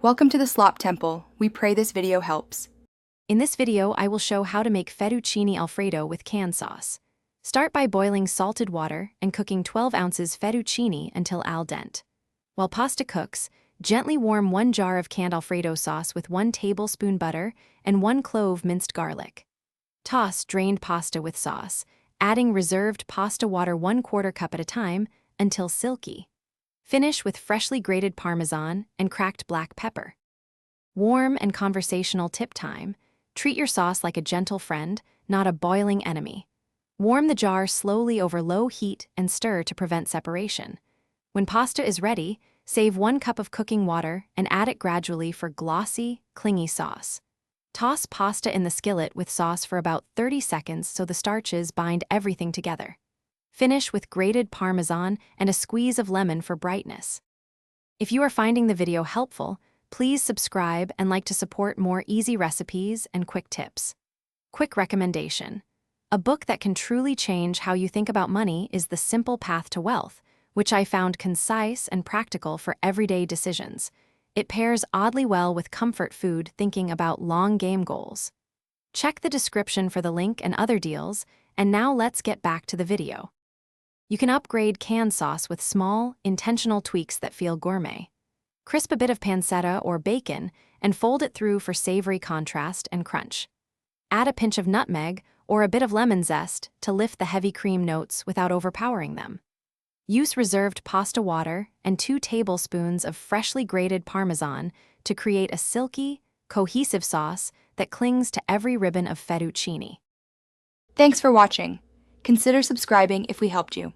Welcome to the Slop Temple. We pray this video helps. In this video, I will show how to make fettuccine alfredo with canned sauce. Start by boiling salted water and cooking 12 ounces fettuccine until al dente. While pasta cooks, gently warm 1 jar of canned alfredo sauce with 1 tablespoon butter and 1 clove minced garlic. Toss drained pasta with sauce, adding reserved pasta water 1/4 cup at a time until silky. Finish with freshly grated Parmesan and cracked black pepper. Warm and conversational tip time. Treat your sauce like a gentle friend, not a boiling enemy. Warm the jar slowly over low heat and stir to prevent separation. When pasta is ready, save 1 cup of cooking water and add it gradually for glossy, clingy sauce. Toss pasta in the skillet with sauce for about 30 seconds so the starches bind everything together. Finish with grated Parmesan and a squeeze of lemon for brightness. If you are finding the video helpful, please subscribe and like to support more easy recipes and quick tips. Quick recommendation. A book that can truly change how you think about money is The Simple Path to Wealth, which I found concise and practical for everyday decisions. It pairs oddly well with comfort food thinking about long game goals. Check the description for the link and other deals, and now let's get back to the video. You can upgrade canned sauce with small, intentional tweaks that feel gourmet. Crisp a bit of pancetta or bacon and fold it through for savory contrast and crunch. Add a pinch of nutmeg or a bit of lemon zest to lift the heavy cream notes without overpowering them. Use reserved pasta water and 2 tablespoons of freshly grated Parmesan to create a silky, cohesive sauce that clings to every ribbon of fettuccine. Thanks for watching. Consider subscribing if we helped you.